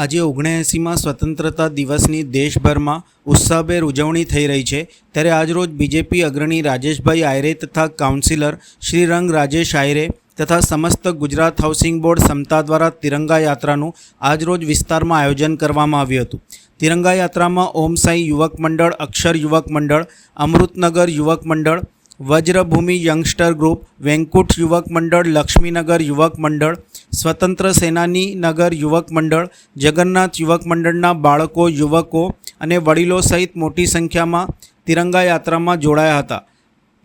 આજે 79માં સ્વતંત્રતા દિવસની દેશભરમાં ઉત્સાહભેર ઉજવણી થઈ રહી છે। ત્યારે આજરોજ બીજેપી અગ્રણી રાજેશભાઈ આયરે તથા કાઉન્સિલર શ્રીરંગ રાજેશ આયરે તથા સમસ્ત ગુજરાત હાઉસિંગ બોર્ડ સમતા દ્વારા તિરંગા યાત્રાનું આજરોજ વિસ્તારમાં આયોજન કરવામાં આવ્યું હતું। તિરંગા યાત્રામાં ઓમ સાઈ યુવક મંડળ, અક્ષર યુવક મંડળ, અમૃતનગર યુવક મંડળ, વજ્રભૂમિ યંગસ્ટર ગ્રુપ, વેંકુટ યુવક મંડળ, લક્ષ્મીનગર યુવક મંડળ, સ્વતંત્ર સેનાની નગર યુવક મંડળ, જગન્નાથ યુવક મંડળના બાળકો, યુવકો અને વડીલો સહિત મોટી સંખ્યામાં તિરંગા યાત્રામાં જોડાયા હતા।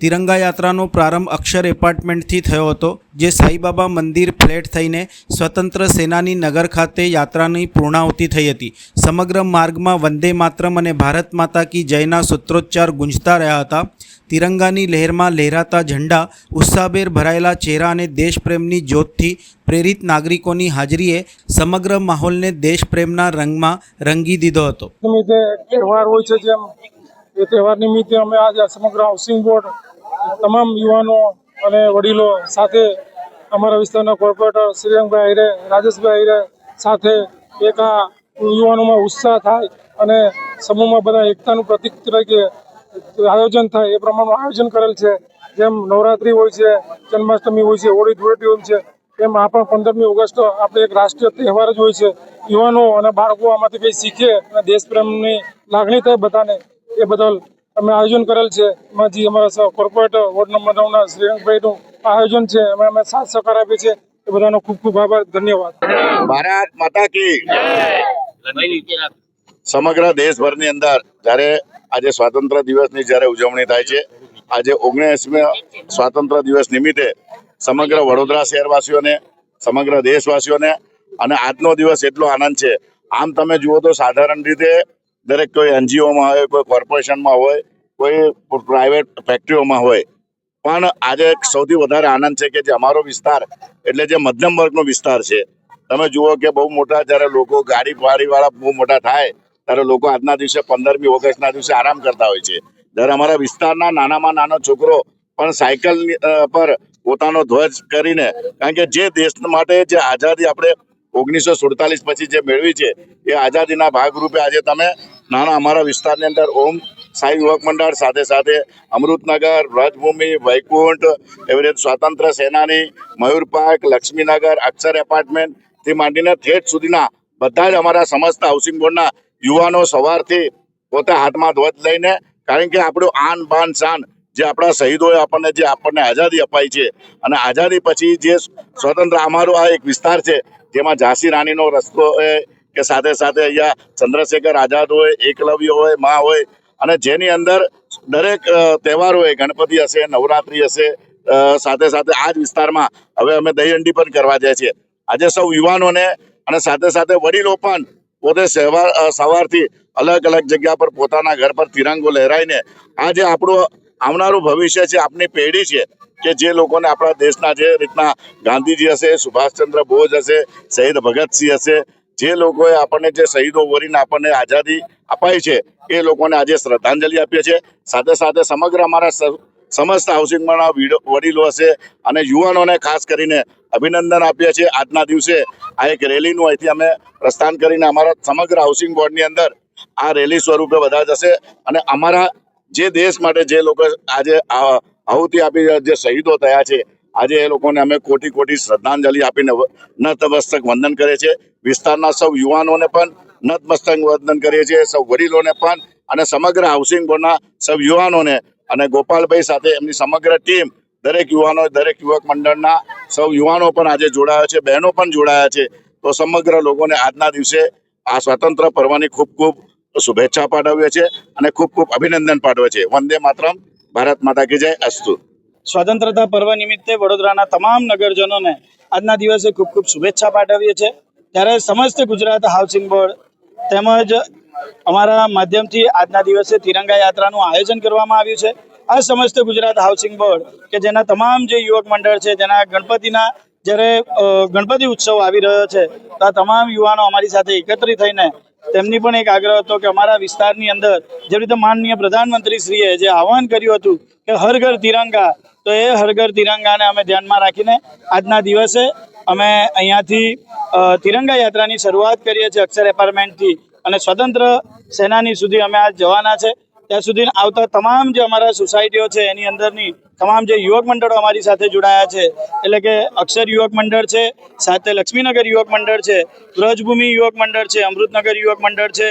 તિરંગા યાત્રાનો પ્રારંભ અક્ષર એપાર્ટમેન્ટથી થયો હતો, જે સાઈબાબા મંદિર ફ્લેટ થઈને સ્વતંત્ર સેનાની નગર ખાતે યાત્રાની પૂર્ણાહુતિ થઈ હતી। સમગ્ર માર્ગમાં વંદે માતરમ અને ભારત માતા કી જયના સૂત્રોચ્ચાર ગુંજતા રહ્યા હતા। તિરંગાની લહેરમાં લહેરાતા ઝંડા, ઉત્સાહભેર ભરાયેલા ચહેરા અને દેશપ્રેમની જ્યોતથી પ્રેરિત નાગરિકોની હાજરીએ સમગ્ર માહોલને દેશપ્રેમના રંગમાં રંગી દીધો હતો। તહેવાર હોય છે, જેમ એ તહેવાર નિમિત્તે અમે આજે સમગ્ર હાઉસિંગ બોર્ડ તમામ યુવાનો અને વડીલો સાથે અમારા વિસ્તારના કોર્પોરેટર શ્રીરંગભાઈ આયરે, રાજેશભાઈ આયરે સાથે એક આ યુવાનોમાં ઉત્સાહ થાય અને સમૂહમાં બધા એકતાનું પ્રતીક તરીકે આયોજન થાય એ પ્રમાણનું આયોજન કરેલ છે। જેમ નવરાત્રિ હોય છે, જન્માષ્ટમી હોય છે, હોળી ધૂળેટી હોય છે, એમ આ પણ 15મી ઓગસ્ટ આપણે એક રાષ્ટ્રીય તહેવાર જ હોય છે। યુવાનો અને બાળકો આમાંથી કંઈ શીખે અને દેશપ્રેમની લાગણી થાય બધાને, એ બદલ અમે આયોજન કરેલ છે। એમાં જે અમારા કોર્પોરેટર વોર્ડ નંબર 9ના શ્રીરંગભાઈનું આયોજન છે, એમાં અમે સાથ સહકાર આપીએ છીએ। એ બધાનો ખૂબ ખૂબ આભાર, ધન્યવાદ। ભારત માતા કી સમગ્ર દેશભરની અંદર જ્યારે આજે સ્વાતંત્ર્ય દિવસની જ્યારે ઉજવણી થાય છે, આજે 79મા સ્વાતંત્ર્ય દિવસ નિમિત્તે સમગ્ર વડોદરા શહેરવાસીઓને, સમગ્ર દેશવાસીઓને અને આજનો દિવસ એટલો આનંદ છે। આમ તમે જુઓ તો સાધારણ રીતે દરેક કોઈ એનજીઓમાં હોય, કોઈ કોર્પોરેશનમાં હોય, કોઈ પ્રાઇવેટ ફેક્ટરીઓમાં હોય, પણ આજે સૌથી વધારે આનંદ છે કે જે અમારો વિસ્તાર એટલે જે મધ્યમ વર્ગનો વિસ્તાર છે। તમે જુઓ કે બહુ મોટા જ્યારે લોકો ગાડી વાળા બહુ મોટા થાય ત્યારે લોકો આજના દિવસે 15મી ઓગસ્ટના દિવસે આરામ કરતા હોય છે, જ્યારે અમારા વિસ્તારના નાનામાં નાનો છોકરો પણ સાયકલ પર પોતાનો ધ્વજ કરીને, કારણ કે જે દેશ માટે જે આઝાદી આપણે 1947 પછી જે મેળવી છે એ આઝાદીના ભાગરૂપે આજે તમે નાના અમારા વિસ્તારની અંદર ઓમ સાઈ યુવક મંડળ, સાથે સાથે અમૃતનગર, વ્રજભૂમિ, વૈકુંઠ, એવી રીતે સ્વાતંત્ર્ય સેનાની, મયુર પાર્ક, લક્ષ્મીનગર, અક્ષર એપાર્ટમેન્ટથી માંડીને ઠેઠ સુધીના બધા જ અમારા સમસ્ત હાઉસિંગ બોર્ડના યુવાનો સવારથી પોતે હાથમાં ધ્વજ લઈને, કારણ કે આપણું આન બાન શાન જે આપણા શહીદોએ આપણને આઝાદી અપાઈ છે અને આઝાદી પછી જે સ્વતંત્ર અમારો આ એક વિસ્તાર છે જેમાં ઝાંસી રાણીનો રસ્તો હોય કે સાથે સાથે અહીંયા ચંદ્રશેખર આઝાદ હોય, એકલવ્ય હોય, મા હોય, અને જેની અંદર દરેક તહેવાર હોય, ગણપતિ હશે, નવરાત્રિ હશે, સાથે સાથે આ જ વિસ્તારમાં હવે અમે દહીહંડી પણ કરવા જાય છે। આજે સૌ યુવાનોને અને સાથે સાથે વડીલો પણ પોતે સવારથી અલગ અલગ જગ્યા પર પોતાના ઘર પર તિરંગો લહેરાઈને આજે આપણું આવનારું ભવિષ્ય છે, આપની પેઢી છે કે જે લોકોને આપણા દેશના જે રીતના ગાંધીજી હશે, સુભાષચંદ્ર બોઝ હશે, શહીદ ભગતસિંહ હશે, જે લોકોએ આપણને જે શહીદો વરીને આપણને આઝાદી અપાઈ છે એ લોકોને આજે શ્રદ્ધાંજલિ આપીએ છીએ। સાથે સાથે સમગ્ર અમારા સમસ્ત હાઉસિંગના વડીલો હશે અને યુવાનોને ખાસ કરીને અભિનંદન આપીએ છીએ। આજના દિવસે આ એક રેલીનું અહીંથી અમે પ્રસ્થાન કરીને અમારા સમગ્ર હાઉસિંગ બોર્ડની અંદર આ રેલી સ્વરૂપે બધા જશે અને અમારા જે દેશ માટે જે લોકો આજે આહુતિ આપી જે શહીદો થયા છે, આજે એ લોકોને અમે કોટી કોટી શ્રદ્ધાંજલિ આપીને નતમસ્તક વંદન કરીએ છીએ। વિસ્તારના સૌ યુવાનોને પણ નતમસ્તક વંદન કરીએ છીએ, સૌ વડીલોને પણ અને સમગ્ર હાઉસિંગ બોર્ડના સૌ યુવાનોને અને ગોપાલભાઈ સાથે એમની સમગ્ર ટીમ, દરેક યુવાનો, દરેક યુવક મંડળના સૌ યુવાનો પણ આજે જોડાયા છે, બહેનો પણ જોડાયા છે। તો સમગ્ર લોકોને આજના દિવસે આ સ્વતંત્ર પર્વની ખૂબ ખૂબ શુભેચ્છા પાઠવીએ છીએ અને ખૂબ ખૂબ અભિનંદન પાઠવે છે। વંદે માતરમ, ભારત માતા કી જય, અસ્તુ। સ્વતંત્રતા પર્વ નિમિત્તે વડોદરાના તમામ નગરજનોને આજના દિવસે ખૂબ ખૂબ શુભેચ્છા પાઠવીએ છીએ। ત્યારે સમસ્ત ગુજરાત હાઉસિંગ બોર્ડ તેમજ અમારા માધ્યમથી આજના દિવસે તિરંગા યાત્રાનું આયોજન કરવામાં આવ્યું છે। આ સમસ્ત ગુજરાત હાઉસિંગ બોર્ડ કે જેના તમામ જે યુવક મંડળ છે, જેના ગણપતિના જ્યારે ગણપતિ ઉત્સવ આવી રહ્યો છે, તો આ તમામ યુવાનો અમારી સાથે એકત્રિત થઈને તેમની પણ એક આગ્રહ હતો કે અમારા વિસ્તારની અંદર જે રીતે માનનીય પ્રધાનમંત્રીશ્રીએ જે આહવાન કર્યું હતું કે હર ઘર તિરંગા, તો એ હર ઘર તિરંગાને અમે ધ્યાનમાં રાખીને આજના દિવસે અમે અહીંયાથી તિરંગા યાત્રાની શરૂઆત કરીએ છીએ અક્ષર એપાર્ટમેન્ટથી અને સ્વતંત્ર સેનાની સુધી અમે આજ જવાના છે. ત્યાં સુધી આવતા તમામ જે અમારા સોસાયટીઓ છે એની અંદરની તમામ જે યુવક મંડળો અમારી સાથે જોડાયા છે, એટલે કે અક્ષર યુવક મંડળ છે, સાથે લક્ષ્મીનગર યુવક મંડળ છે, વ્રજભૂમિ યુવક મંડળ છે, અમૃતનગર યુવક મંડળ છે,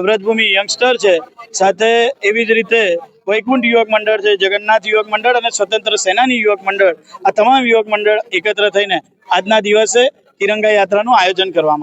વ્રજભૂમિ યંગસ્ટર છે, સાથે એવી જ રીતે વૈકુંઠ યુવક મંડળ છે, જગન્નાથ યુવક મંડળ અને સ્વતંત્ર સેનાની યુવક મંડળ, આ તમામ યુવક મંડળ એકત્ર થઈને આજના દિવસે તિરંગા યાત્રાનું આયોજન કરવામાં